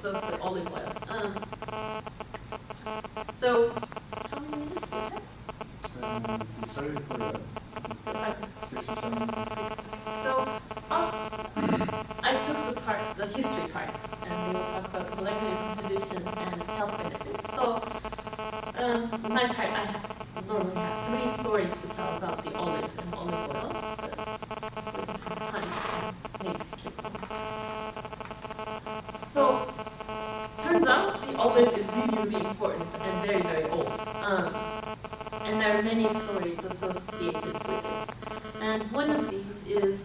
of the olive oil. So, how many minutes do we have? Since started for 6 or 7 minutes. So, I took the history part, and we will talk about molecular composition and health benefits. So, my part, I normally have 3 stories to tell about the olive and olive oil, but with time, may skip them. So, turns out the olive is really, really important and very, very old. And there are many stories associated with it. And one of these is,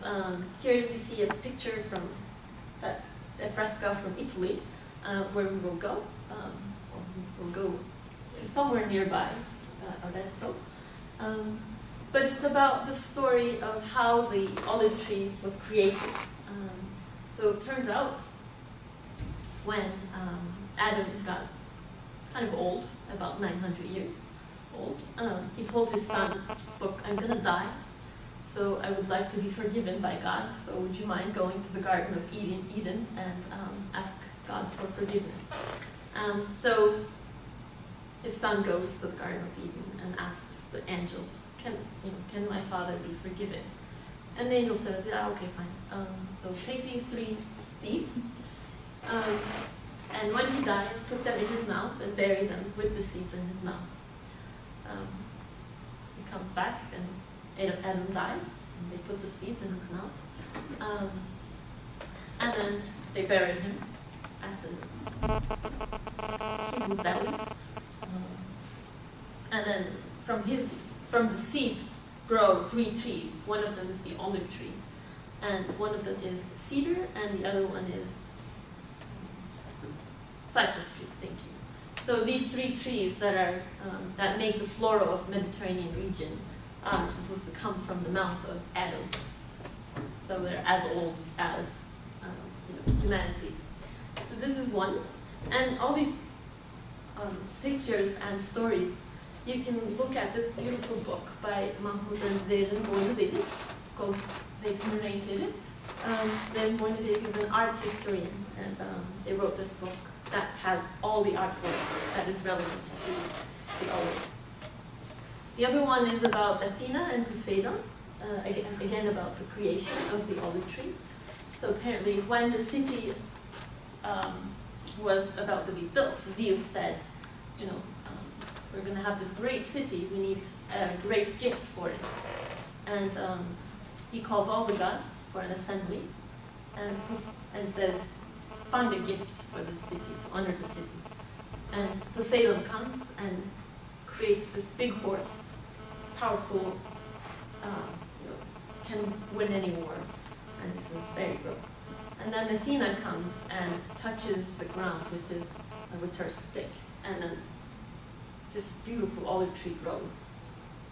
here we see a picture that's a fresco from Italy, where we will go. We'll go to somewhere nearby, Arezzo. But it's about the story of how the olive tree was created. So it turns out, when Adam got kind of old, about 900 years old, he told his son, look, I'm going to die, so I would like to be forgiven by God, so would you mind going to the Garden of Eden and ask God for forgiveness? So his son goes to the Garden of Eden and asks the angel, can my father be forgiven? And the angel says, yeah, okay, fine. So take these 3 seeds, and when he dies, put them in his mouth and bury them with the seeds in his mouth. He comes back and Adam dies, and they put the seeds in his mouth. And then they bury him at the Hebrew Valley. And then from the seeds grow 3 trees. One of them is the olive tree, and one of them is cedar, and the other one is cypress tree. Thank you. So these 3 trees that make the flora of Mediterranean region are supposed to come from the mouth of Adam. So they're as old as humanity. So this is one, and all these pictures and stories. You can look at this beautiful book by Mahmut Zeynep Delen'in. It's called Zeynep Delen'in. Zeynep Delen'in is an art historian, and they wrote this book that has all the artwork that is relevant to the olive. The other one is about Athena and Poseidon, again about the creation of the olive tree. So apparently when the city was about to be built, Zeus said, we're going to have this great city, we need a great gift for it. And he calls all the gods for an assembly and says, find a gift for the city, to honor the city. And Poseidon comes and creates this big horse, powerful, can win any war, and this is very good. And then Athena comes and touches the ground with her stick, and then this beautiful olive tree grows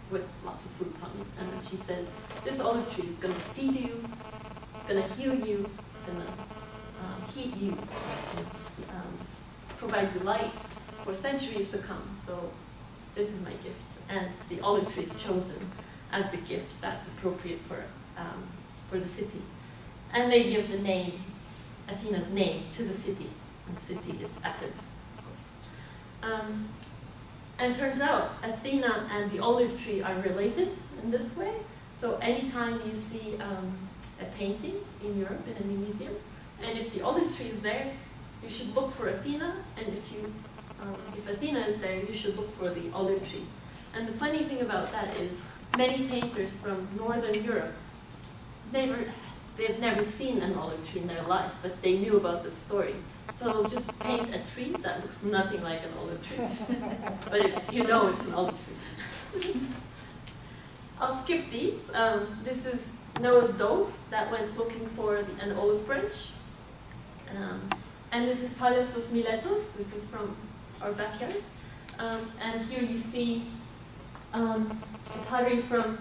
with lots of fruits on it. And then she says, this olive tree is going to feed you, it's going to heal you, it's going to heat you, provide you light for centuries to come. So this is my gift. And the olive tree is chosen as the gift that's appropriate for the city. And they give the name, Athena's name, to the city. And the city is Athens, of course. And turns out Athena and the olive tree are related in this way. So anytime you see a painting in Europe in a museum, and if the olive tree is there, you should look for Athena, and if Athena is there, you should look for the olive tree. And the funny thing about that is, many painters from Northern Europe, they've never seen an olive tree in their life, but they knew about the story. So they'll just paint a tree that looks nothing like an olive tree. But it's an olive tree. I'll skip these. This is Noah's dove that went looking for an olive branch. And this is Thales of Miletus. This is from our backyard. And here you see a pottery from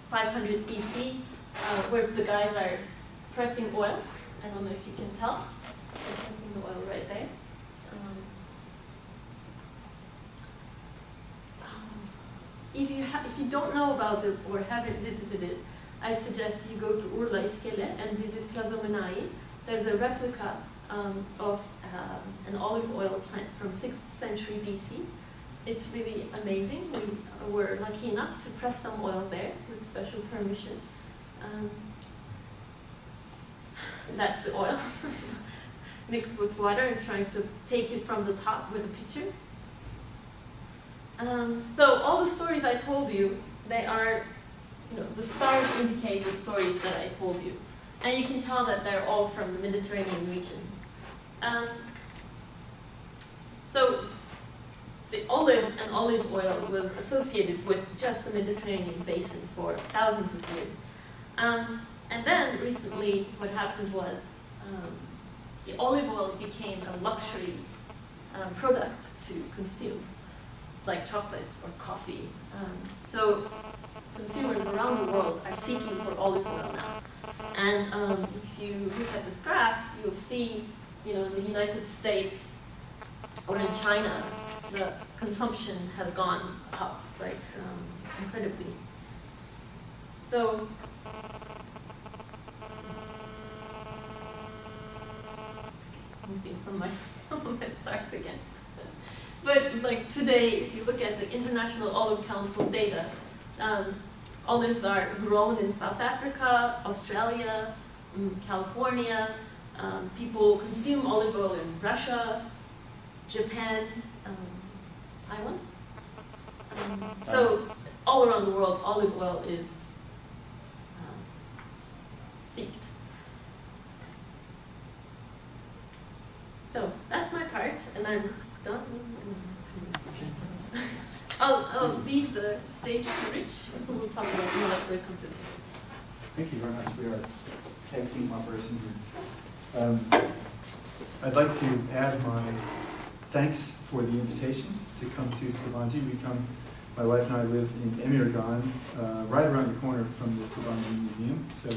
500 BC, where the guys are pressing oil. I don't know if you can tell. They're pressing the oil right there. If you don't know about it or haven't visited it, I suggest you go to Urla Iskele and visit Plaza Menai. There's a replica of an olive oil plant from 6th century BC. It's really amazing. We were lucky enough to press some oil there with special permission. That's the oil mixed with water and trying to take it from the top with a pitcher. So all the stories I told you, they are, the stars indicate the stories that I told you. And you can tell that they're all from the Mediterranean region. So the olive and olive oil was associated with just the Mediterranean basin for thousands of years. And then recently what happened was the olive oil became a luxury product to consume, like chocolate or coffee. So consumers around the world are seeking for olive oil now. And if you look at this graph, you'll see, in the United States or in China, the consumption has gone up, like, incredibly. So, let me see some of my stars again. But like today, if you look at the International Olive Council data, olives are grown in South Africa, Australia, California. People consume olive oil in Russia, Japan, Taiwan. So all around the world, olive oil is seeked. So that's my part, and I'm done. I'll leave the stage to Rich, who will talk about molecular composition. Thank you very much. We are tag team operations. I'd like to add my thanks for the invitation to come to Sabancı. My wife and I live in Emirgan, right around the corner from the Sabancı Museum. So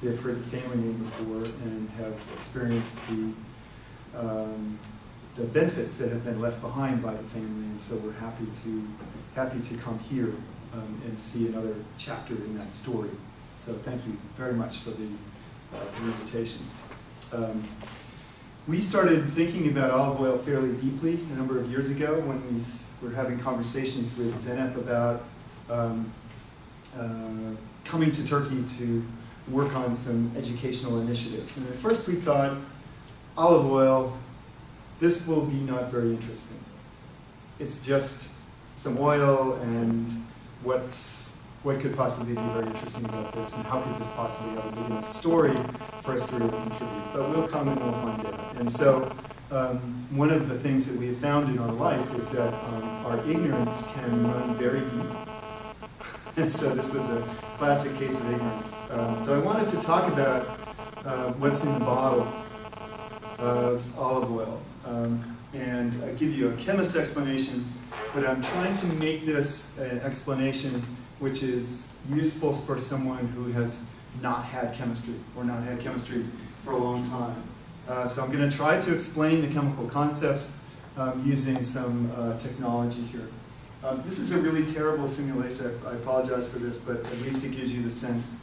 we have heard the family name before and have experienced the benefits that have been left behind by the family, and so we're happy to come here and see another chapter in that story. So thank you very much for the invitation. We started thinking about olive oil fairly deeply a number of years ago when we were having conversations with Zeynep about coming to Turkey to work on some educational initiatives. And at first we thought, olive oil, this will be not very interesting. It's just some oil, and what could possibly be very interesting about this, and how could this possibly have a big enough story for us to really contribute? But we'll come and we'll find out. And so one of the things that we have found in our life is that our ignorance can run very deep. And so this was a classic case of ignorance. So I wanted to talk about what's in the bottle of olive oil. And give you a chemist's explanation, but I'm trying to make this an explanation which is useful for someone who has not had chemistry, or not had chemistry for a long time. So I'm going to try to explain the chemical concepts using some technology here. This is a really terrible simulation. I apologize for this, but at least it gives you the sense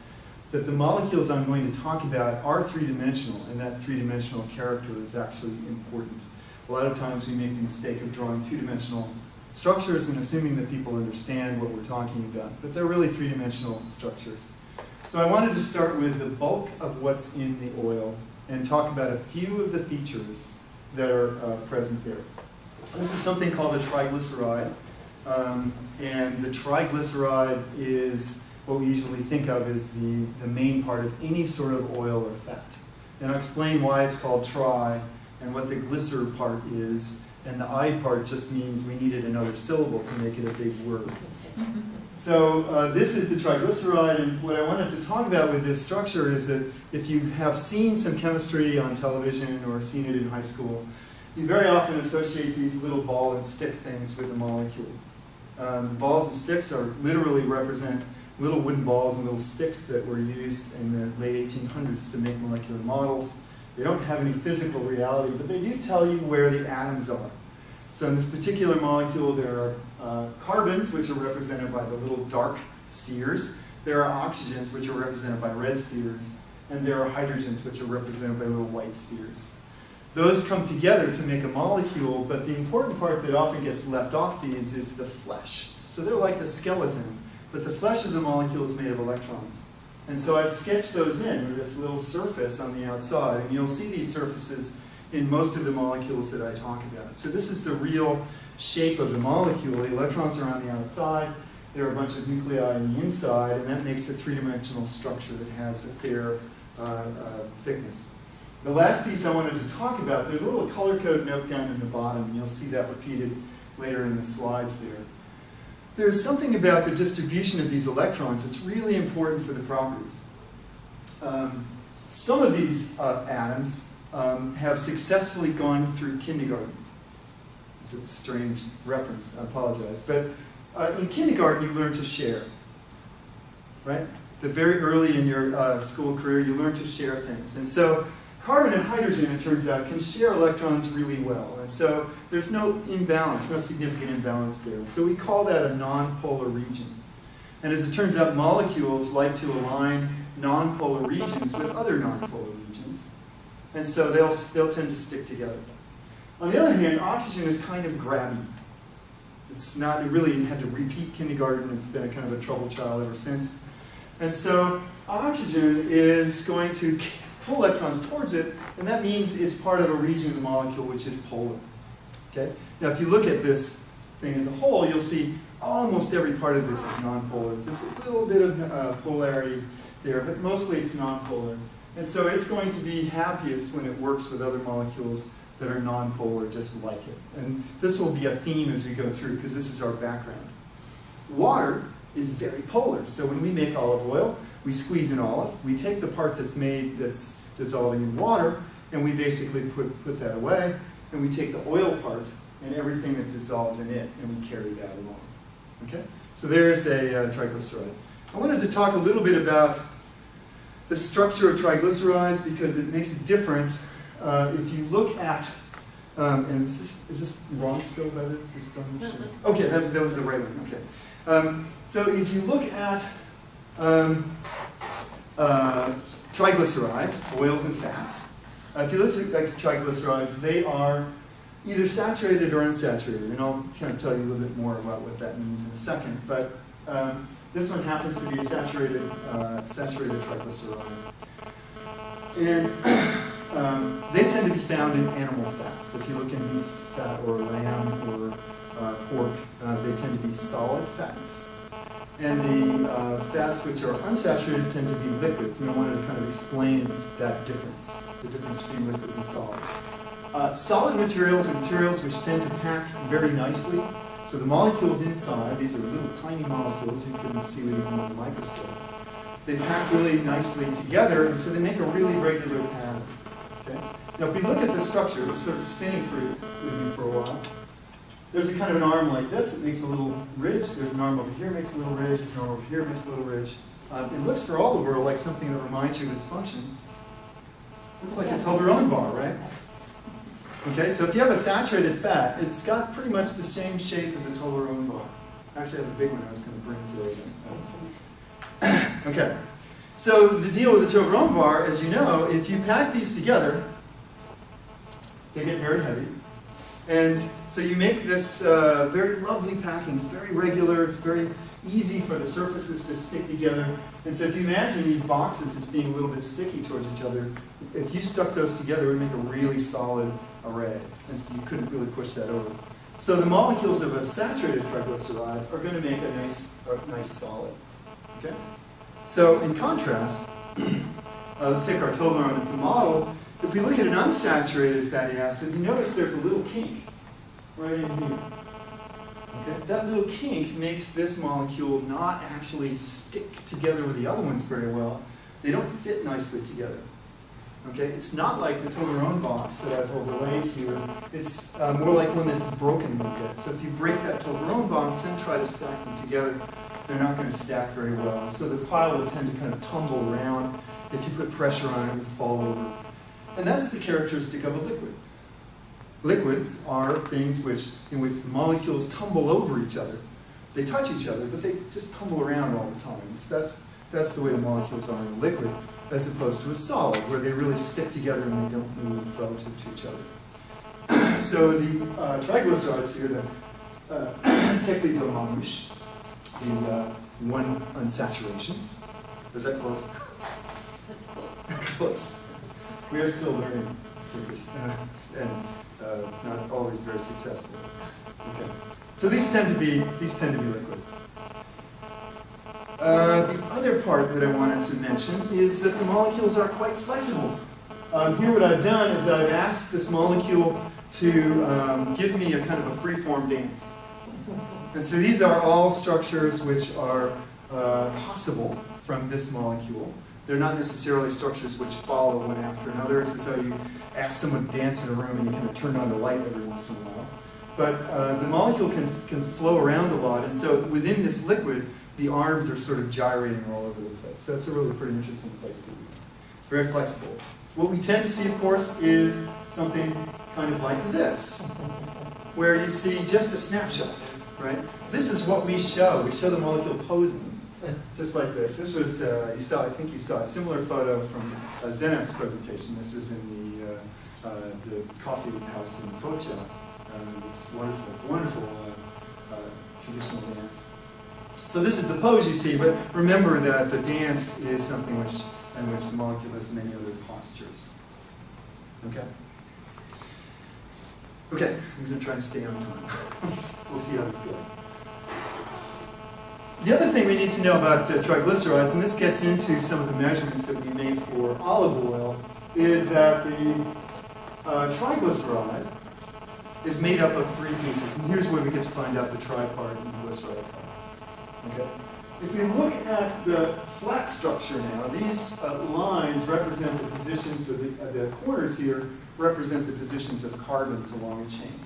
that the molecules I'm going to talk about are three-dimensional, and that three-dimensional character is actually important. A lot of times we make the mistake of drawing two-dimensional structures and assuming that people understand what we're talking about, but they're really three-dimensional structures. So I wanted to start with the bulk of what's in the oil and talk about a few of the features that are present there. This is something called a triglyceride, and the triglyceride is what we usually think of as the main part of any sort of oil or fat. And I'll explain why it's called tri and what the glycer part is, and the "ide" part just means we needed another syllable to make it a big word. So this is the triglyceride, and what I wanted to talk about with this structure is that if you have seen some chemistry on television or seen it in high school, you very often associate these little ball and stick things with a molecule. Balls and sticks are literally represent little wooden balls and little sticks that were used in the late 1800s to make molecular models. They don't have any physical reality, but they do tell you where the atoms are. So in this particular molecule, there are carbons, which are represented by the little dark spheres. There are oxygens, which are represented by red spheres. And there are hydrogens, which are represented by little white spheres. those come together to make a molecule, but the important part that often gets left off these is the flesh. So they're like the skeleton, but the flesh of the molecule is made of electrons. And so I've sketched those in with this little surface on the outside, and you'll see these surfaces in most of the molecules that I talk about. So this is the real shape of the molecule. The electrons are on the outside, there are a bunch of nuclei on the inside, and that makes a three-dimensional structure that has a fair thickness. The last piece I wanted to talk about, there's a little color code note down in the bottom, and you'll see that repeated later in the slides there. There's something about the distribution of these electrons that's really important for the properties. Some of these atoms have successfully gone through kindergarten. It's a strange reference, I apologize. But in kindergarten, you learn to share, right? Very early in your school career, you learn to share things. And so carbon and hydrogen, it turns out, can share electrons really well. And so there's no imbalance, no significant imbalance there. So we call that a nonpolar region. And as it turns out, molecules like to align nonpolar regions with other nonpolar regions. And so they'll tend to stick together. On the other hand, oxygen is kind of grabby. It's not, it really had to repeat kindergarten. It's been a kind of a trouble child ever since. And so oxygen is going to pull electrons towards it, and that means it's part of a region of the molecule which is polar. Okay? Now, if you look at this thing as a whole, you'll see almost every part of this is nonpolar. There's a little bit of polarity there, but mostly it's nonpolar. And so it's going to be happiest when it works with other molecules that are nonpolar, just like it. And this will be a theme as we go through, because this is our background. Water is very polar. So when we make olive oil, we squeeze an olive, we take the part that's dissolving in water, and we basically put that away, and we take the oil part and everything that dissolves in it, and we carry that along. Okay? So there's a triglyceride. I wanted to talk a little bit about the structure of triglycerides because it makes a difference. If you look at, and is this wrong still by this? No, okay, that was the right one. Okay. So if you look at triglycerides, oils and fats, if you look at triglycerides, they are either saturated or unsaturated, and I'll kind of tell you a little bit more about what that means in a second. But this one happens to be a saturated triglyceride, and they tend to be found in animal fats. So if you look in beef fat or lamb or pork, they tend to be solid fats. And the fats which are unsaturated tend to be liquids. And I wanted to kind of explain that difference, the difference between liquids and solids. Solid materials are materials which tend to pack very nicely. So the molecules inside, these are little tiny molecules, you couldn't see with even with a microscope. They pack really nicely together, and so they make a really regular pattern. Okay? Now if we look at the structure, it's sort of spinning with me for a while. There's a kind of an arm like this, it makes a little ridge. There's an arm over here, makes a little ridge. There's an arm over here, makes a little ridge. It looks for all the world like something that reminds you of its function. Looks like a Toblerone bar, right? Okay, so if you have a saturated fat, it's got pretty much the same shape as a Toblerone bar. Actually, I have a big one I was going to bring today. Okay, so the deal with the Toblerone bar, as you know, if you pack these together, they get very heavy. And so you make this very lovely packing. It's very regular. It's very easy for the surfaces to stick together. And so if you imagine these boxes as being a little bit sticky towards each other, if you stuck those together, it would make a really solid array. And so you couldn't really push that over. So the molecules of a saturated triglyceride are going to make a nice solid. Okay? So in contrast, let's take our Toblerone as the model. If we look at an unsaturated fatty acid, you notice there's a little kink right in here. Okay? That little kink makes this molecule not actually stick together with the other ones very well. They don't fit nicely together. Okay? It's not like the Toblerone box that I've overlaid here. It's more like one that's broken a bit. So if you break that Toblerone box and try to stack them together, they're not going to stack very well. And so the pile will tend to kind of tumble around. If you put pressure on it, it will fall over. And that's the characteristic of a liquid. Liquids are things in which the molecules tumble over each other. They touch each other, but they just tumble around all the time. So That's the way the molecules are in a liquid, as opposed to a solid, where they really stick together and they don't move relative to each other. So the triglycerides here, the teklidomamouche, the one unsaturation. Is that close? That's close. Close. We are still learning Turkish, and not always very successful. Okay. So these tend to be liquid. The other part that I wanted to mention is that the molecules are quite flexible. Here what I've done is I've asked this molecule to give me a kind of a free-form dance. And so these are all structures which are possible from this molecule. They're not necessarily structures which follow one after another. It's as though you ask someone to dance in a room and you kind of turn on the light every once in a while. But the molecule can flow around a lot, and so within this liquid, the arms are sort of gyrating all over the place. So that's a really pretty interesting place to be. Very flexible. What we tend to see, of course, is something kind of like this, where you see just a snapshot, right? This is what we show. We show the molecule posing, just like this. This was, I think you saw a similar photo from Zeynep's presentation. This was in the coffee house in Foça. This wonderful traditional dance. So this is the pose you see, but remember that the dance is something in which the molecule has many other postures. Okay? Okay, I'm going to try and stay on time. We'll see how this goes. The other thing we need to know about triglycerides, and this gets into some of the measurements that we made for olive oil, is that the triglyceride is made up of 3 pieces. And here's where we get to find out the tri part and the glyceride part. Okay? If we look at the flat structure now, these lines represent the positions of the corners here represent the positions of carbons along a chain.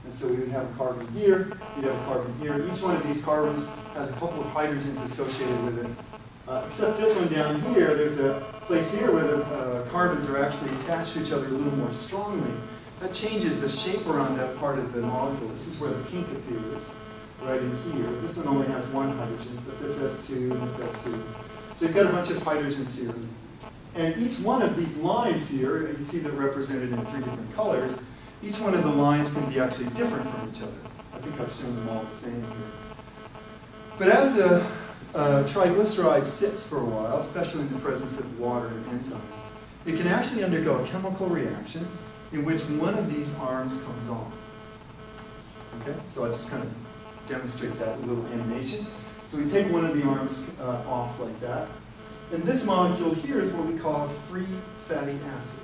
And so we would have a carbon here, you'd have a carbon here. Each one of these carbons has a couple of hydrogens associated with it. Except this one down here, there's a place here where the carbons are actually attached to each other a little more strongly. That changes the shape around that part of the molecule. This is where the pink appears, right in here. This one only has 1 hydrogen, but this has 2, and this has 2. So you've got a bunch of hydrogens here. And each one of these lines here, you see they're represented in 3 different colors. Each one of the lines can be actually different from each other. I think I've shown them all the same here. But as the triglyceride sits for a while, especially in the presence of water and enzymes, it can actually undergo a chemical reaction in which one of these arms comes off. Okay? So I'll just kind of demonstrate that with a little animation. So we take one of the arms off like that. And this molecule here is what we call a free fatty acid.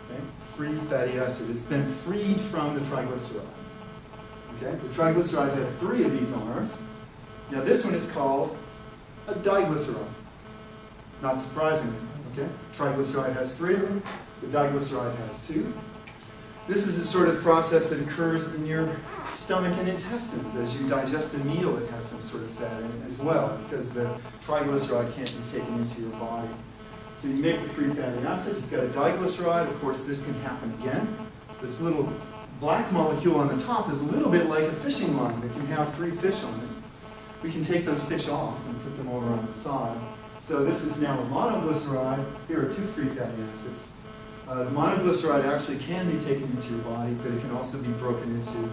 Okay? Free fatty acid. It's been freed from the triglyceride. Okay? The triglyceride had 3 of these arms. Now this one is called a diglyceride. Not surprisingly. Okay? Triglyceride has 3 of them. The diglyceride has 2. This is a sort of process that occurs in your stomach and intestines. As you digest a meal, it has some sort of fat in it as well, because the triglyceride can't be taken into your body. So you make the free fatty acid, you've got a diglyceride. Of course, this can happen again. This little black molecule on the top is a little bit like a fishing line that can have 3 fish on it. We can take those fish off and put them over on the side. So this is now a monoglyceride. Here are 2 free fatty acids. The monoglyceride actually can be taken into your body, but it can also be broken into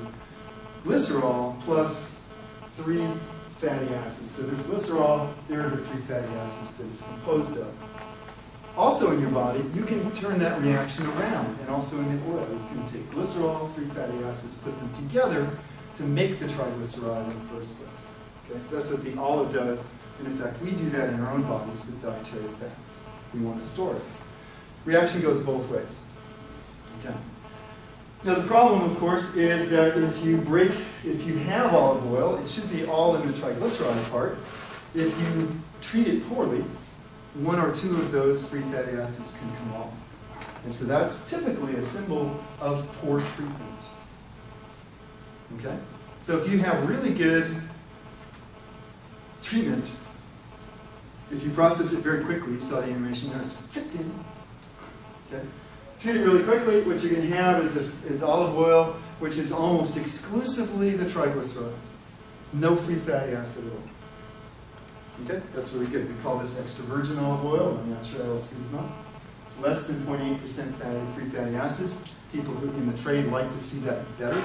glycerol plus 3 fatty acids. So there's glycerol, there are the 3 fatty acids that it's composed of. Also in your body, you can turn that reaction around, and also in the oil. You can take glycerol, 3 fatty acids, put them together to make the triglyceride in the first place. Okay, so that's what the olive does. And in fact, we do that in our own bodies with dietary fats. We want to store it. Reaction goes both ways. Okay. Now the problem, of course, is that if you have olive oil, it should be all in the triglyceride part. If you treat it poorly, 1 or 2 of those 3 fatty acids can come off. And so that's typically a symbol of poor treatment. Okay? So if you have really good treatment, if you process it very quickly, you saw the animation there, it's zipped in. Okay? Treat it really quickly, what you're going to have is olive oil, which is almost exclusively the triglyceride. No free fatty acid at all. Okay, that's really good. We call this extra virgin olive oil, or natural sisma. It's less than 0.8% free fatty acids. People who in the trade like to see that better.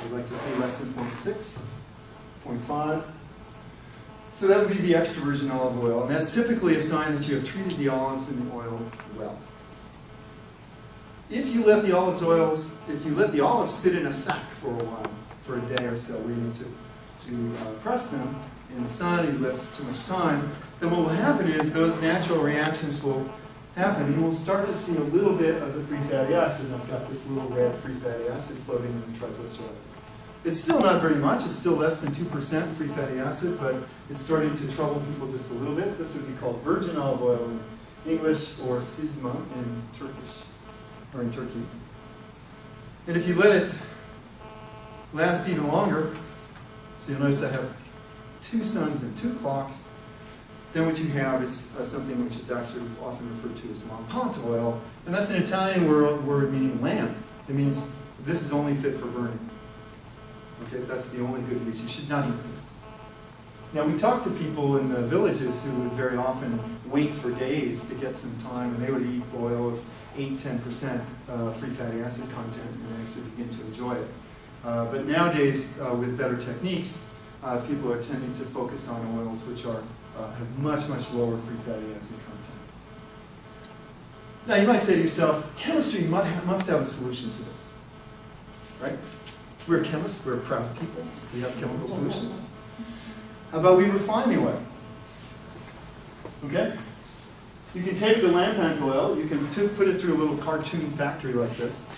They like to see less than 0.6, 0.5. So that would be the extra virgin olive oil, and that's typically a sign that you have treated the olives and the oil well. If you let the olives sit in a sack for a while, for a day or so, where you need to press them in the sun, and you let too much time, then what will happen is those natural reactions will happen. You will start to see a little bit of the free fatty acid. I've got this little red free fatty acid floating in the triglyceride. It's still not very much. It's still less than 2% free fatty acid, but it's starting to trouble people just a little bit. This would be called virgin olive oil in English, or sisma in Turkish, or in Turkey. And if you let it last even longer, so you'll notice I have 2 suns and 2 clocks, then what you have is something which is actually often referred to as lampante oil, and that's an Italian word meaning lamp. It means this is only fit for burning. Okay, that's the only good use. You should not eat this. Now, we talk to people in the villages who would very often wait for days to get some time, and they would eat oil of 8–10% free fatty acid content, and they actually begin to enjoy it. But nowadays, with better techniques, people are tending to focus on oils which have much, much lower free fatty acid content. Now, you might say to yourself, chemistry must have a solution to this, right? We're chemists, we're proud people, we have chemical solutions. How about we refine the oil? Okay? You can take the lampante oil, you can put it through a little cartoon factory like this,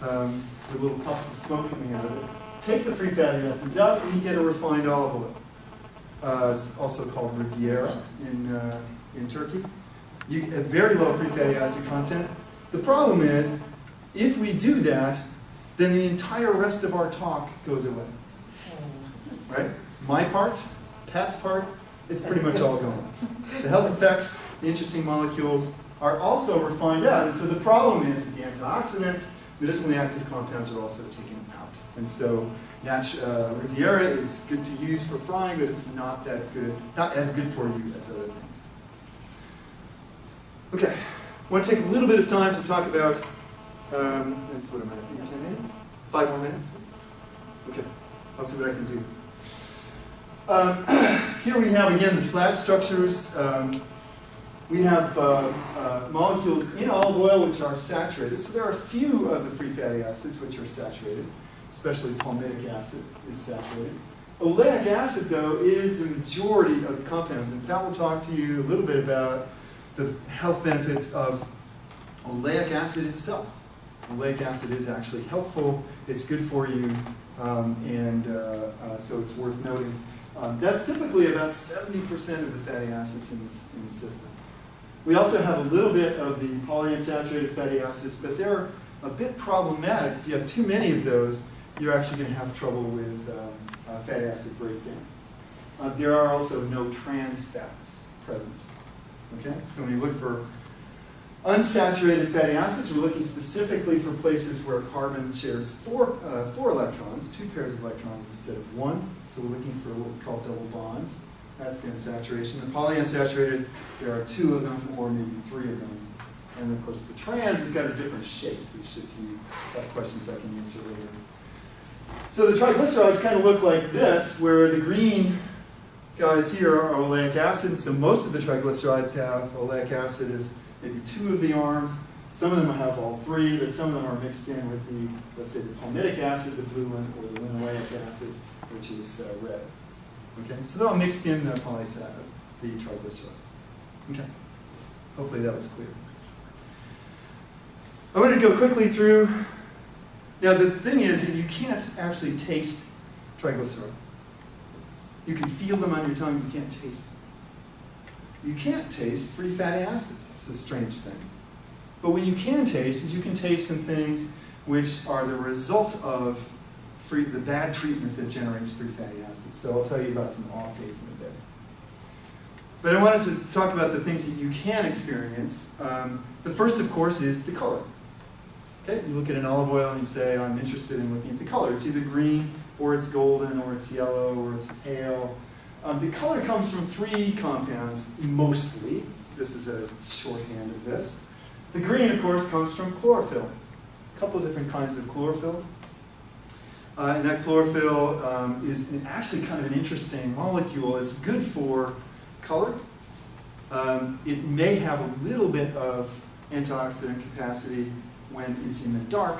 with little puffs of smoke coming out of it. Take the free fatty acids out, and you get a refined olive oil. It's also called Riviera in Turkey. You get very low free fatty acid content. The problem is, if we do that, then the entire rest of our talk goes away. Right? My part, Pat's part, it's pretty much all gone. The health effects, the interesting molecules are also refined out. And so the problem is that the antioxidants, medicinally active compounds are also taken out. And so Riviera is good to use for frying, but it's not that good, not as good for you as other things. Okay, I want to take a little bit of time to talk about, that's what am I, 10 minutes? 5 more minutes? Okay, I'll see what I can do. Here we have, again, the flat structures. We have molecules in olive oil which are saturated. So there are a few of the free fatty acids which are saturated, especially palmitic acid is saturated. Oleic acid, though, is the majority of the compounds. And Pat will talk to you a little bit about the health benefits of oleic acid itself. Oleic acid is actually helpful. It's good for you, so it's worth noting. That's typically about 70% of the fatty acids in the system. We also have a little bit of the polyunsaturated fatty acids, but they're a bit problematic. If you have too many of those, you're actually going to have trouble with fatty acid breakdown. There are also no trans fats present. Okay, so when you look for unsaturated fatty acids, we're looking specifically for places where carbon shares 4 electrons, 2 pairs of electrons instead of 1. So we're looking for what we call double bonds. That's the unsaturated. The polyunsaturated, there are 2 of them or maybe 3 of them. And of course the trans has got a different shape, which if you have questions I can answer later. So the triglycerides kind of look like this, where the green guys here are oleic acid. So most of the triglycerides have oleic acid as maybe 2 of the arms. Some of them have all 3, but some of them are mixed in with the, let's say, the palmitic acid, the blue one, or the linoleic acid, which is red. Okay, so they're all mixed in the triglycerides. Okay, hopefully that was clear. I want to go quickly through. Now the thing is that you can't actually taste triglycerides. You can feel them on your tongue, you can't taste them. You can't taste free fatty acids. It's a strange thing. But what you can taste is you can taste some things which are the result of the bad treatment that generates free fatty acids. So I'll tell you about some off tastes in a bit. But I wanted to talk about the things that you can experience. The first, of course, is the color. Okay, you look at an olive oil and you say, I'm interested in looking at the color. It's either green, or it's golden, or it's yellow, or it's pale. The color comes from 3 compounds, mostly. This is a shorthand of this. The green, of course, comes from chlorophyll. A couple of different kinds of chlorophyll. And that chlorophyll is actually kind of an interesting molecule. It's good for color. It may have a little bit of antioxidant capacity when it's in the dark,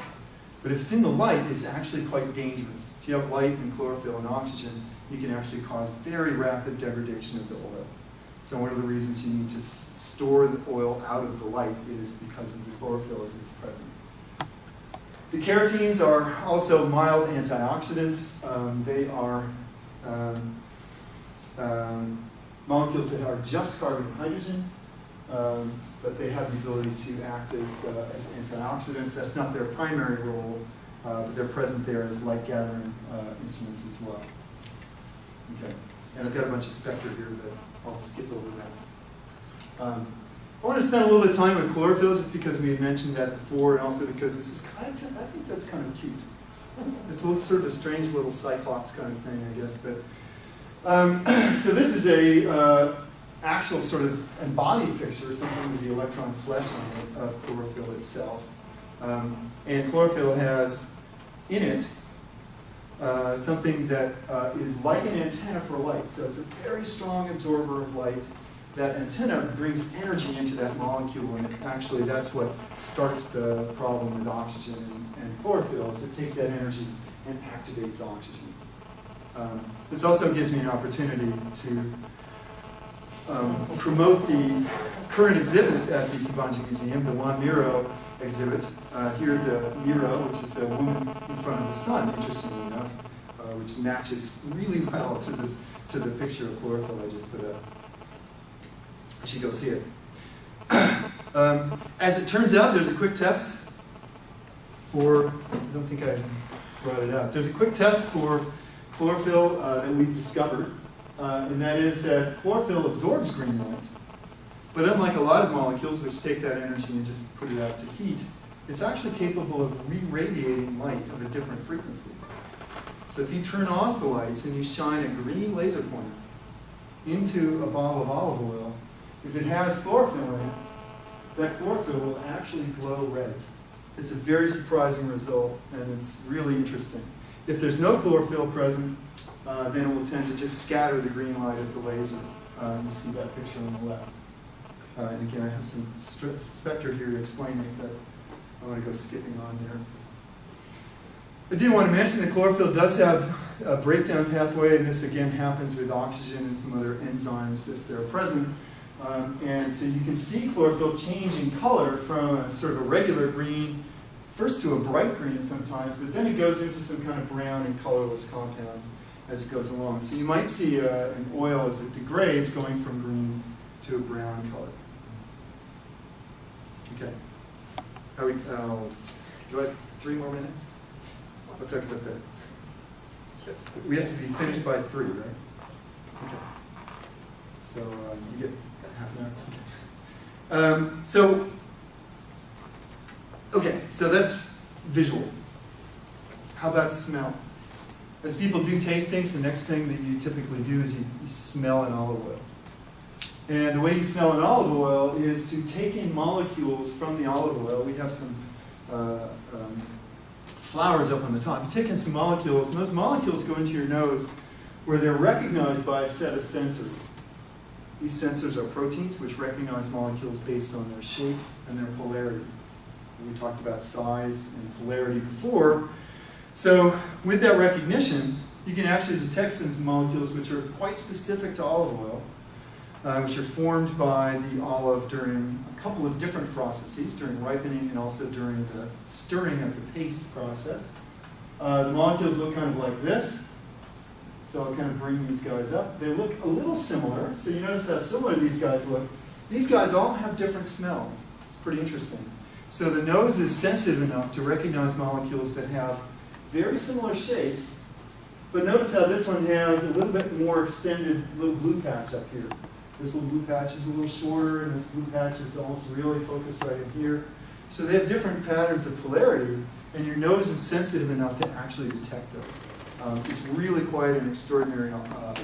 but if it's in the light, it's actually quite dangerous. If you have light and chlorophyll and oxygen, you can actually cause very rapid degradation of the oil. So one of the reasons you need to store the oil out of the light is because of the chlorophyll that is present. The carotenes are also mild antioxidants. They are molecules that are just carbon and hydrogen, but they have the ability to act as antioxidants. That's not their primary role, but they're present there as light gathering instruments as well. Okay, and I've got a bunch of spectra here, but I'll skip over that. I want to spend a little bit of time with chlorophylls just because we had mentioned that before, and also because this is I think that's kind of cute. It's sort of a strange little cyclops kind of thing, I guess. But so this is a actual sort of embodied picture, something with the electron flesh on it of chlorophyll itself. And chlorophyll has in it something that is like an antenna for light. So it's a very strong absorber of light. That antenna brings energy into that molecule, and actually that's what starts the problem with oxygen and chlorophyll, is it takes that energy and activates oxygen. This also gives me an opportunity to promote the current exhibit at the Sabancı Museum, the Juan Miro exhibit. Here's a Miro, which is a woman in front of the sun, interestingly enough, which matches really well to the picture of chlorophyll I just put up. You should go see it. As it turns out, there's a quick test for, I don't think I brought it out. There's a quick test for chlorophyll that we've discovered, and that is that chlorophyll absorbs green light, but unlike a lot of molecules which take that energy and just put it out to heat, it's actually capable of re-radiating light of a different frequency. So if you turn off the lights and you shine a green laser pointer into a bottle of olive oil, if it has chlorophyll in it, that chlorophyll will actually glow red. It's a very surprising result, and it's really interesting. If there's no chlorophyll present, then it will tend to just scatter the green light of the laser. You see that picture on the left. And again, I have some spectra here to explain it, but I want to go skipping on there. I do want to mention that chlorophyll does have a breakdown pathway, and this again happens with oxygen and some other enzymes if they're present. And so you can see chlorophyll change in color from a sort of a regular green, first to a bright green sometimes, but then it goes into some kind of brown and colorless compounds as it goes along. So you might see an oil as it degrades going from green to a brown color. Okay. Do I have 3 more minutes? I'll talk about that. We have to be finished by 3, right? Okay. So you get half an hour. Okay. So that's visual. How about smell? As people do tastings, the next thing that you typically do is you smell an olive oil. And the way you smell an olive oil is to take in molecules from the olive oil. We have some flowers up on the top. You take in some molecules, and those molecules go into your nose where they're recognized by a set of sensors. These sensors are proteins which recognize molecules based on their shape and their polarity. We talked about size and polarity before. So with that recognition, you can actually detect some molecules which are quite specific to olive oil, which are formed by the olive during a couple of different processes, during ripening and also during the stirring of the paste process. The molecules look kind of like this. So I'll kind of bring these guys up. They look a little similar. So you notice how similar these guys look. These guys all have different smells. It's pretty interesting. So the nose is sensitive enough to recognize molecules that have very similar shapes. But notice how this one has a little bit more extended little blue patch up here. This little blue patch is a little shorter, and this blue patch is almost really focused right in here. So they have different patterns of polarity, and your nose is sensitive enough to actually detect those. It's really quite an extraordinary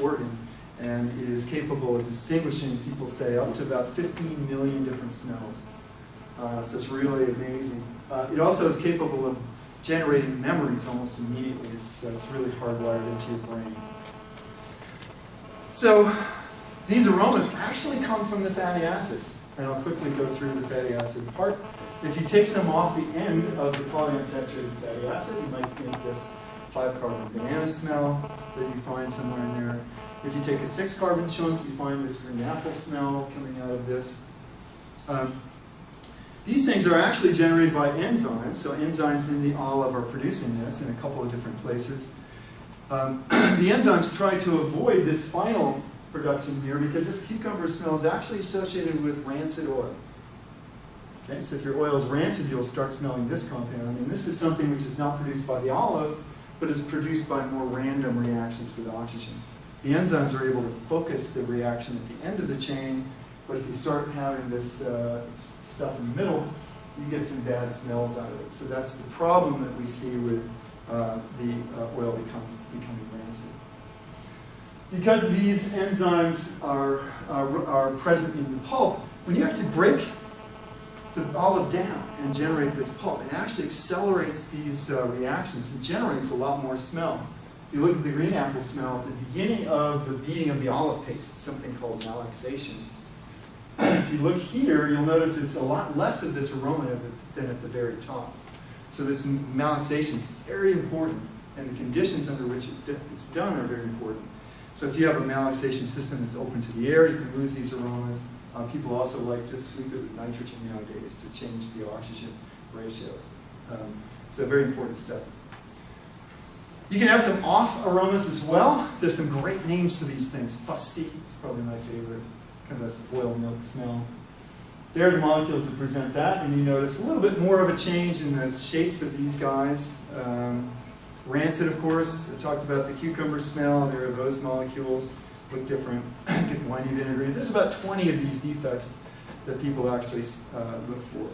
organ. and is capable of distinguishing, people say, up to about 15 million different smells. So it's really amazing. It also is capable of generating memories almost immediately. It's really hardwired into your brain. So these aromas actually come from the fatty acids. And I'll quickly go through the fatty acid part. If you take some off the end of the polyunsaturated fatty acid, you might get this 5-carbon banana smell that you find somewhere in there. If you take a 6-carbon chunk, you find this green apple smell coming out of this. These things are actually generated by enzymes. So enzymes in the olive are producing this in a couple of different places. The enzymes try to avoid this final production here because this cucumber smell is actually associated with rancid oil. Okay, so if your oil is rancid, you'll start smelling this compound. And this is something which is not produced by the olive, but is produced by more random reactions with oxygen. The enzymes are able to focus the reaction at the end of the chain, but if you start having this stuff in the middle, you get some bad smells out of it. So that's the problem that we see with the oil becoming rancid. Because these enzymes are present in the pulp, when you actually break the olive down and generate this pulp, it actually accelerates these reactions and generates a lot more smell. If you look at the green apple smell, at the beginning of the beating of the olive paste, it's something called malaxation. If you look here, you'll notice it's a lot less of this aroma than at the very top. So this malaxation is very important, and the conditions under which it's done are very important. So if you have a malaxation system that's open to the air, you can lose these aromas. People also like to sweep it with nitrogen nowadays to change the oxygen ratio. So very important step. You can have some off aromas as well. There's some great names for these things. Fusty is probably my favorite. Kind of a spoiled milk smell. There are the molecules that present that, and you notice a little bit more of a change in the shapes of these guys. Rancid, of course. I talked about the cucumber smell. There are those molecules. Look different. Get winey vinegar. There's about 20 of these defects that people actually look for.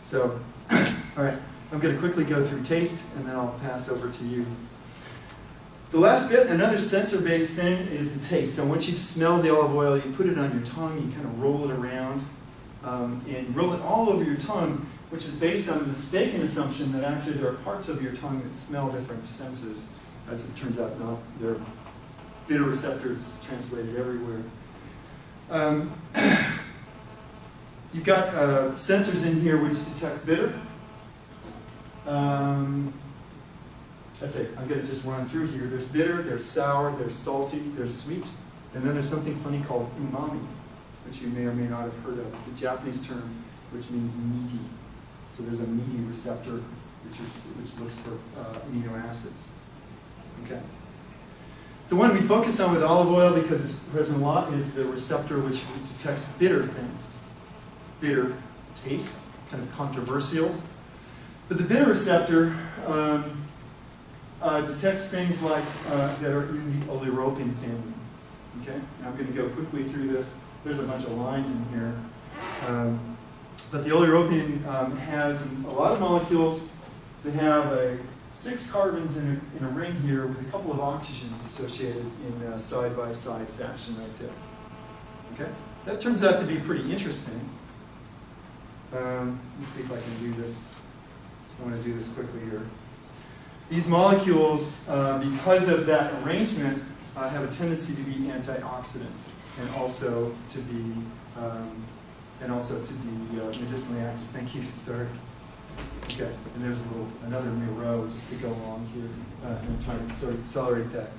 So, all right. I'm going to quickly go through taste, and then I'll pass over to you. The last bit, another sensor-based thing, is the taste. So once you've smelled the olive oil, you put it on your tongue, you kind of roll it around, and roll it all over your tongue, which is based on the mistaken assumption that actually there are parts of your tongue that smell different senses. As it turns out, not. There are bitter receptors translated everywhere. You've got sensors in here which detect bitter. That's it. I'm going to just run through here. There's bitter, there's sour, there's salty, there's sweet, and then there's something funny called umami, which you may or may not have heard of. It's a Japanese term which means meaty. So there's a meaty receptor which looks for amino acids. Okay. The one we focus on with olive oil, because it's present a lot, is the receptor which detects bitter things. Bitter taste, kind of controversial. But the bitter receptor detects things like that are in the oleuropein family. Okay, and I'm going to go quickly through this. There's a bunch of lines in here, but the oleuropein has a lot of molecules that have 6 carbons in a ring here with a couple of oxygens associated in side-by-side fashion right there. Okay, that turns out to be pretty interesting. Let's see if I can do this. I want to do this quickly here. These molecules, because of that arrangement, have a tendency to be antioxidants and also to be medicinally active. Thank you. Sorry. Okay. And there's another new row just to go along here. I'm trying to sort of accelerate that.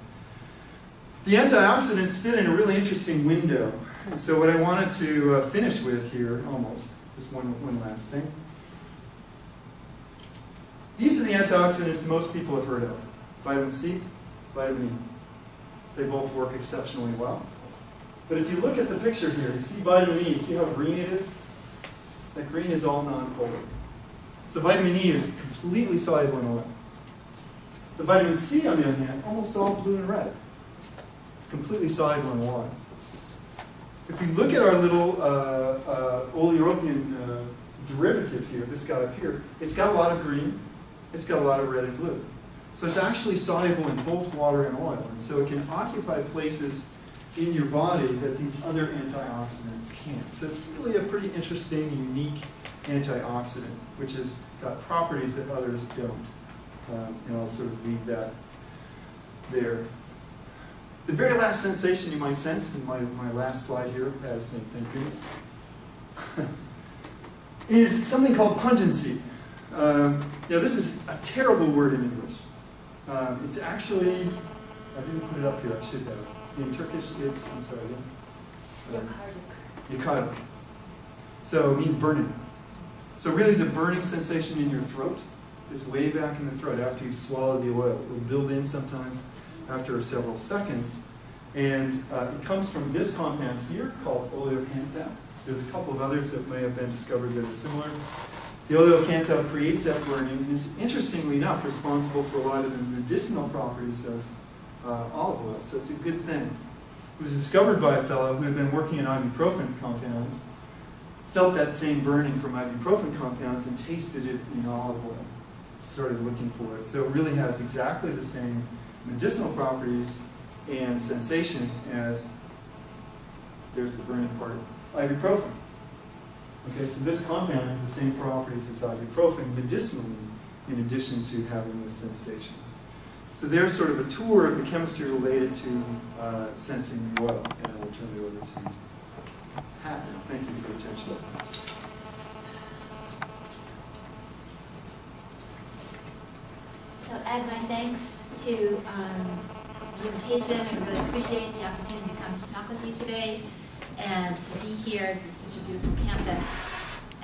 The antioxidants fit in a really interesting window. And so what I wanted to finish with here, almost, is one last thing. These are the antioxidants most people have heard of. Vitamin C, vitamin E. They both work exceptionally well. But if you look at the picture here, you see vitamin E, see how green it is? That green is all nonpolar. So vitamin E is completely soluble in oil. The vitamin C, on the other hand, almost all blue and red. It's completely soluble in water. If we look at our little oleuropein derivative here, this guy up here, it's got a lot of green, it's got a lot of red and blue. So it's actually soluble in both water and oil. And so it can occupy places in your body that these other antioxidants can't. So it's really a pretty interesting, unique antioxidant, which has got properties that others don't. And I'll sort of leave that there. The very last sensation you might sense, in my last slide here, Addison, thank goodness, is something called pungency. This is a terrible word in English. It's actually, I didn't put it up here, I should have. In Turkish, it's, I'm sorry, yakarlık. So it means burning. So really it's a burning sensation in your throat. It's way back in the throat after you've swallowed the oil. It will build in sometimes after several seconds. And it comes from this compound here called oleocanthal. There's a couple of others that may have been discovered that are similar. The oleocanthal creates that burning and is, interestingly enough, responsible for a lot of the medicinal properties of olive oil. So it's a good thing. It was discovered by a fellow who had been working in ibuprofen compounds, felt that same burning from ibuprofen compounds, and tasted it in olive oil. Started looking for it. So it really has exactly the same medicinal properties and sensation as, there's the burning part, ibuprofen. Okay, so this compound has the same properties as ibuprofen medicinally, in addition to having this sensation. So there's sort of a tour of the chemistry related to sensing the oil, and I will turn it over to Pat now. Thank you for your attention. So add my thanks to the invitation. I really appreciate the opportunity to come to talk with you today and to be here. This is such a beautiful campus.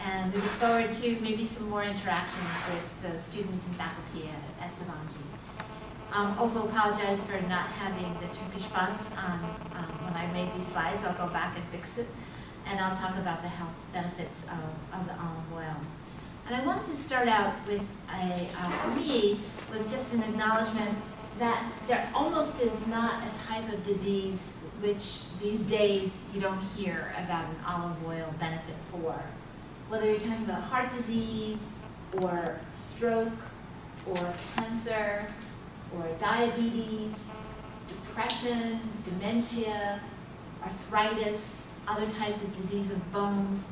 And we look forward to maybe some more interactions with the students and faculty at Sabancı. Also apologize for not having the Turkish fonts on when I made these slides. I'll go back and fix it. And I'll talk about the health benefits of the olive oil. And I wanted to start out with, for me, with just an acknowledgement that there almost is not a type of disease which these days you don't hear about an olive oil benefit for. Whether you're talking about heart disease, or stroke, or cancer, or diabetes, depression, dementia, arthritis, other types of disease of bones,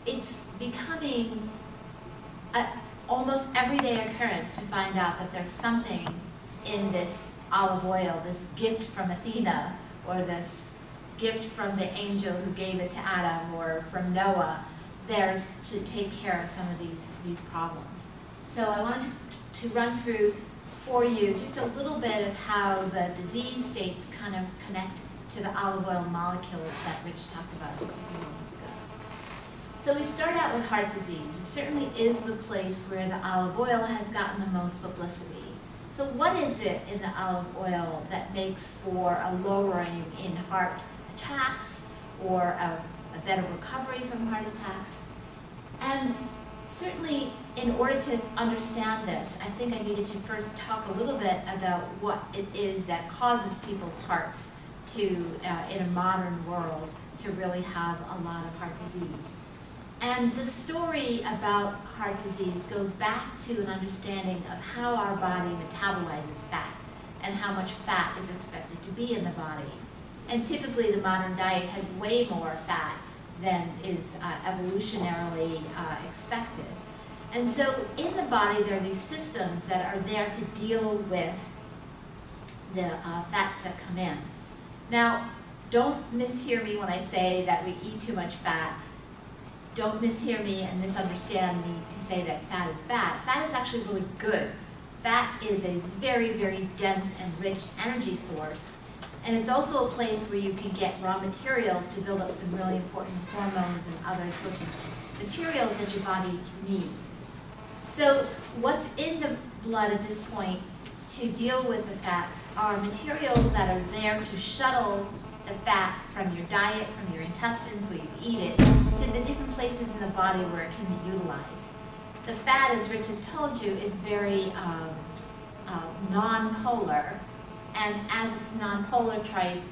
it's becoming an almost everyday occurrence to find out that there's something in this olive oil, this gift from Athena, or this gift from the angel who gave it to Adam, or from Noah, there's to take care of some of these problems. So I want to run through for you just a little bit of how the disease states kind of connect to the olive oil molecules that Rich talked about just a few moments ago. So we start out with heart disease. It certainly is the place where the olive oil has gotten the most publicity. So what is it in the olive oil that makes for a lowering in heart attacks or a better recovery from heart attacks? And certainly, in order to understand this, I think I needed to first talk a little bit about what it is that causes people's hearts to, in a modern world, to really have a lot of heart disease. And the story about heart disease goes back to an understanding of how our body metabolizes fat and how much fat is expected to be in the body. And typically, the modern diet has way more fat than is evolutionarily expected. And so in the body, there are these systems that are there to deal with the fats that come in. Now, don't mishear me when I say that we eat too much fat. Don't mishear me and misunderstand me to say that fat is bad. Fat is actually really good. Fat is a very, very dense and rich energy source. And it's also a place where you can get raw materials to build up some really important hormones and other sorts of materials that your body needs. So what's in the blood at this point to deal with the fats are materials that are there to shuttle the fat from your diet, from your intestines where you eat it, to the different places in the body where it can be utilized. The fat, as Rich has told you, is very non-polar. And as it's non-polar, fatty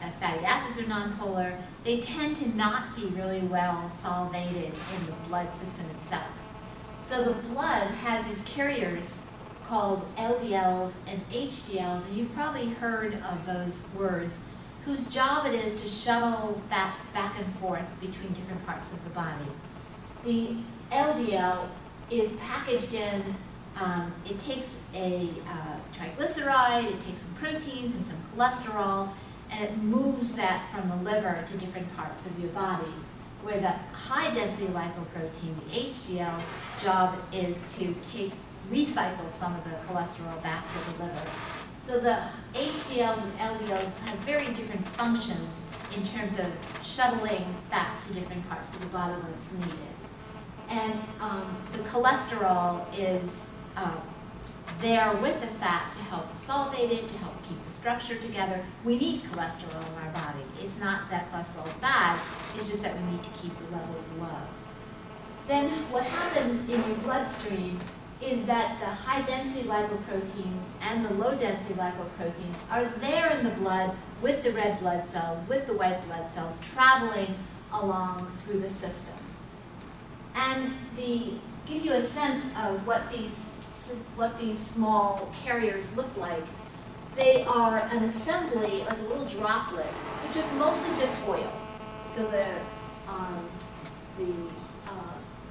acids are non-polar, they tend to not be really well solvated in the blood system itself. So the blood has these carriers called LDLs and HDLs, and you've probably heard of those words, whose job it is to shuttle fats back and forth between different parts of the body. The LDL is packaged in, it takes a triglyceride, it takes some proteins and some cholesterol, and it moves that from the liver to different parts of your body, where the high-density lipoprotein, the HDL's job is to recycle some of the cholesterol back to the liver. So the HDLs and LDLs have very different functions in terms of shuttling fat to different parts of the body when it's needed. And the cholesterol is there with the fat to help solvate it, to help keep the structure together. We need cholesterol in our body. It's not that cholesterol is bad, it's just that we need to keep the levels low. Then what happens in your bloodstream is that the high-density lipoproteins and the low-density lipoproteins are there in the blood with the red blood cells, with the white blood cells, traveling along through the system. And give you a sense of what these small carriers look like. They are an assembly, like a little droplet, which is mostly just oil. So the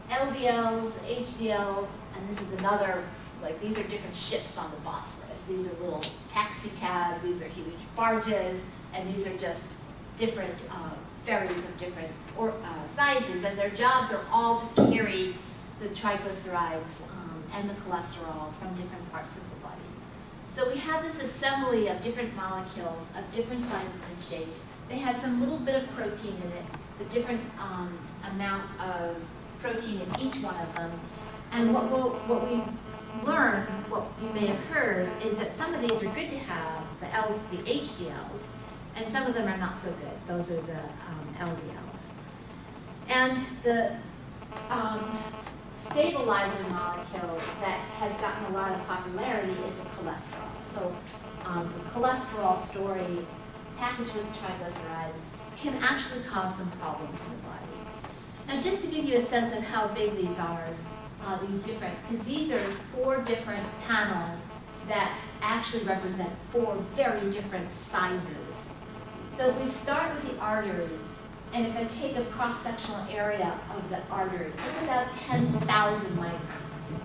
LDLs, the HDLs, and this is another, like these are different ships on the Bosphorus. These are little taxi cabs, these are huge barges, and these are just different ferries of different sizes, and their jobs are all to carry the triglycerides and the cholesterol from different parts of the body. So we have this assembly of different molecules of different sizes and shapes. They have some little bit of protein in it, the different amount of protein in each one of them. And what we learn, what you may have heard, is that some of these are good to have, the HDLs, and some of them are not so good. Those are the LDLs. And the stabilizer molecule that has gotten a lot of popularity is the cholesterol. So the cholesterol story packaged with triglycerides can actually cause some problems in the body. Now, just to give you a sense of how big these are, because these are 4 different panels that actually represent 4 very different sizes. So if we start with the artery, and if I take a cross-sectional area of the artery, it's about 10,000 microns.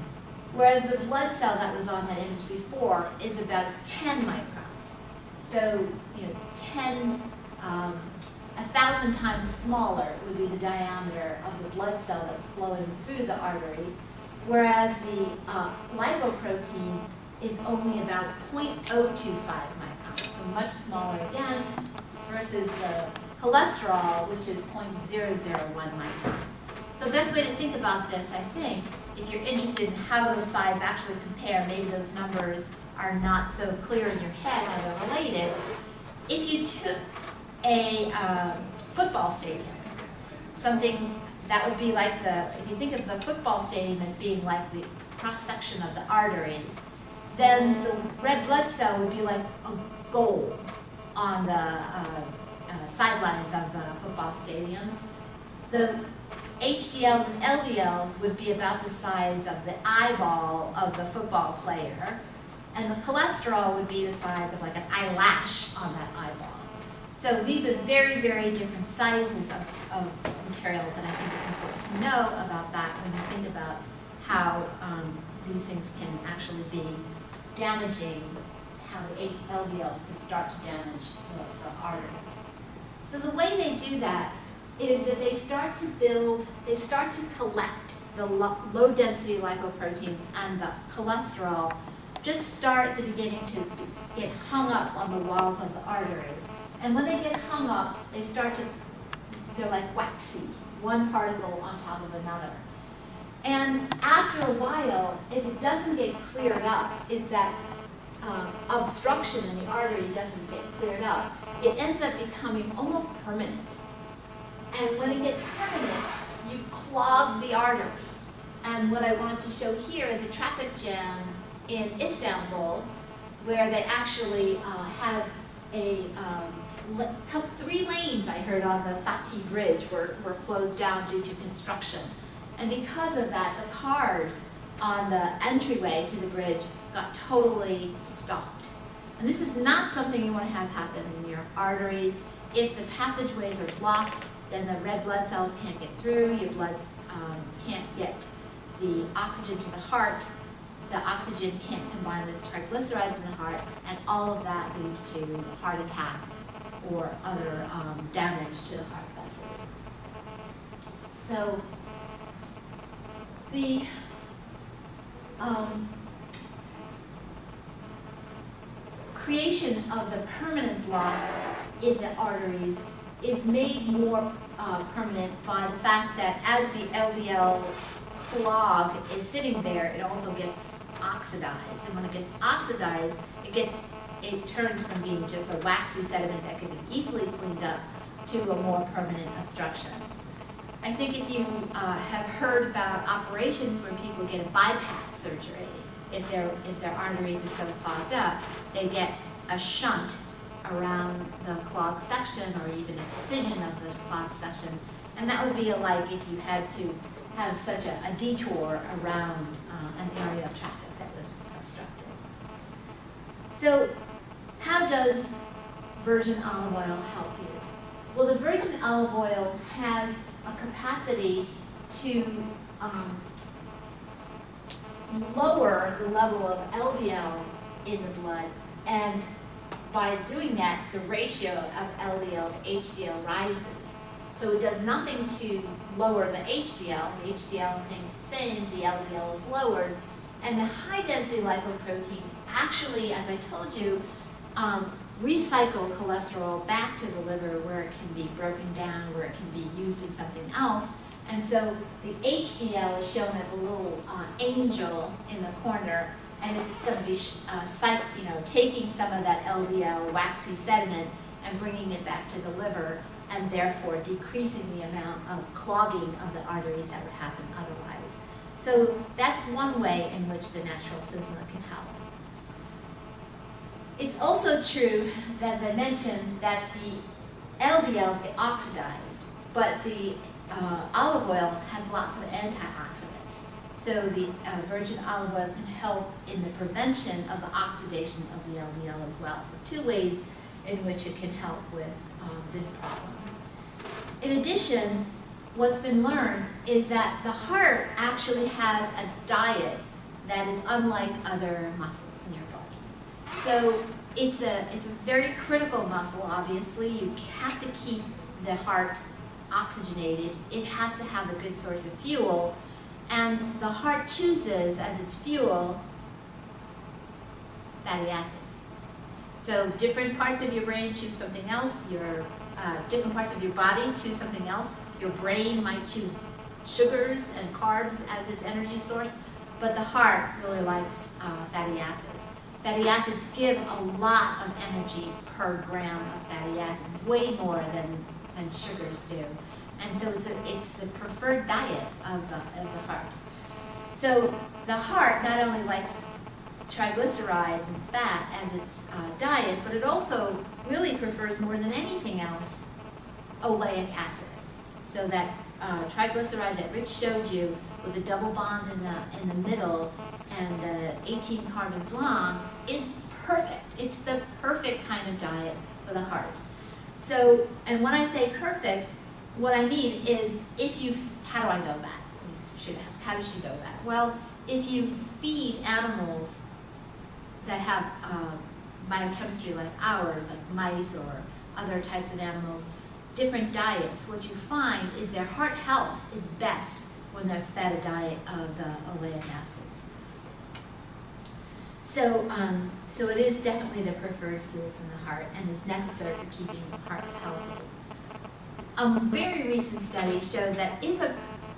Whereas the blood cell that was on that image before is about 10 microns. So, 1,000 times smaller would be the diameter of the blood cell that's flowing through the artery, whereas the lipoprotein is only about 0.025 microns, so much smaller again, versus the cholesterol, which is 0.001 microns. So the best way to think about this, I think, if you're interested in how those sizes actually compare, maybe those numbers are not so clear in your head how they're related. If you took a football stadium, something that would be like if you think of the football stadium as being like the cross-section of the artery, then the red blood cell would be like a goal on the sidelines of the football stadium. The HDLs and LDLs would be about the size of the eyeball of the football player, and the cholesterol would be the size of like an eyelash on that eyeball. So these are very, very different sizes of materials, and I think it's important to know about that when you think about how these things can actually be damaging, how the LDLs can start to damage the arteries. So the way they do that is that they start to collect the low-density lipoproteins and the cholesterol, just start at the beginning to get hung up on the walls of the artery. And when they get hung up, they're like waxy, one particle on top of another. And after a while, if it doesn't get cleared up, if that obstruction in the artery doesn't get cleared up, it ends up becoming almost permanent. And when it gets permanent, you clog the artery. And what I wanted to show here is a traffic jam in Istanbul, where they actually had 3 lanes, I heard, on the Fatih Bridge were closed down due to construction. And because of that, the cars on the entryway to the bridge got totally stopped. And this is not something you want to have happen in your arteries. If the passageways are blocked, then the red blood cells can't get through, your blood can't get the oxygen to the heart, the oxygen can't combine with triglycerides in the heart, and all of that leads to a heart attack or other damage to the heart vessels. So the creation of the permanent block in the arteries is made more permanent by the fact that as the LDL clog is sitting there, it also gets oxidized. And when it gets oxidized, it turns from being just a waxy sediment that can be easily cleaned up to a more permanent obstruction. I think if you have heard about operations where people get a bypass surgery, if their arteries are so clogged up, they get a shunt around the clogged section or even a excision of the clogged section. And that would be like if you had to have such a detour around an area of traffic that was obstructed. So how does virgin olive oil help you? Well, the virgin olive oil has a capacity to lower the level of LDL in the blood, and by doing that, the ratio of LDL to HDL rises. So it does nothing to lower the HDL. The HDL stays the same, the LDL is lowered, and the high-density lipoproteins actually, as I told you, recycle cholesterol back to the liver where it can be broken down, where it can be used in something else. And so the HDL is shown as a little angel in the corner, and it's going to be taking some of that LDL waxy sediment and bringing it back to the liver, and therefore decreasing the amount of clogging of the arteries that would happen otherwise. So that's one way in which the natural Sisma can help. It's also true, as I mentioned, that the LDLs get oxidized, but the olive oil has lots of antioxidants. So the virgin olive oils can help in the prevention of the oxidation of the LDL as well. So two ways in which it can help with this problem. In addition, what's been learned is that the heart actually has a diet that is unlike other muscles in your body. So it's a very critical muscle, obviously. You have to keep the heart oxygenated. It has to have a good source of fuel, and the heart chooses as its fuel fatty acids. So different parts of your brain choose something else, different parts of your body choose something else. Your brain might choose sugars and carbs as its energy source, but the heart really likes fatty acids. Fatty acids give a lot of energy per gram of fatty acids, way more than sugars do. And so it's the preferred diet of the heart. So the heart not only likes triglycerides and fat as its diet, but it also really prefers more than anything else oleic acid. So that triglyceride that Rich showed you with a double bond in the middle and the 18 carbons long is perfect. It's the perfect kind of diet for the heart. So, and when I say perfect, what I mean is how do I know that? You should ask, how does she know that? Well, if you feed animals that have biochemistry like ours, like mice or other types of animals, different diets, what you find is their heart health is best when they're fed a diet of the oleic acids. So it is definitely the preferred fuel from the heart and is necessary for keeping hearts healthy. A very recent study showed that if an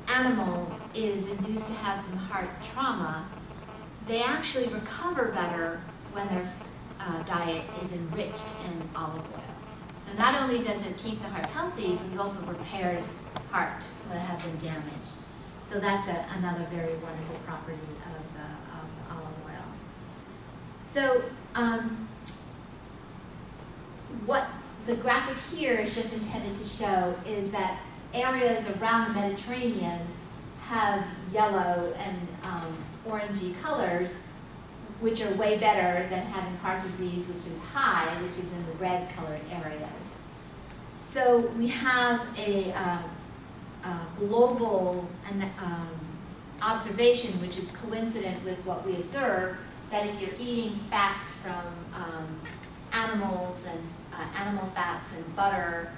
animal is induced to have some heart trauma, they actually recover better when their diet is enriched in olive oil. So not only does it keep the heart healthy, but it also repairs hearts that have been damaged. So that's another very wonderful property of the olive oil. So what the graphic here is just intended to show is that areas around the Mediterranean have yellow and orangey colors, which are way better than having heart disease, which is high, which is in the red colored areas. So we have a global observation, which is coincident with what we observe, that if you're eating fats from animals and animal fats and butter,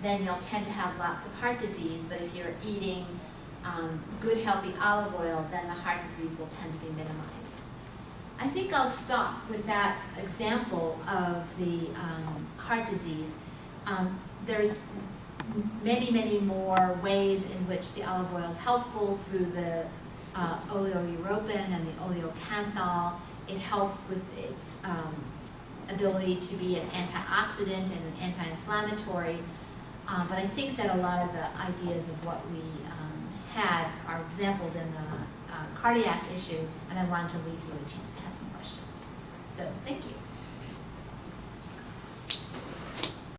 then you'll tend to have lots of heart disease. But if you're eating good, healthy olive oil, then the heart disease will tend to be minimized. I think I'll stop with that example of the heart disease. There's many, many more ways in which the olive oil is helpful through the oleoeuropin and the oleocanthal. It helps with its ability to be an antioxidant and an anti-inflammatory. But I think that a lot of the ideas of what we had are exampled in the cardiac issue, and I wanted to leave you a chance to have some questions. So thank you.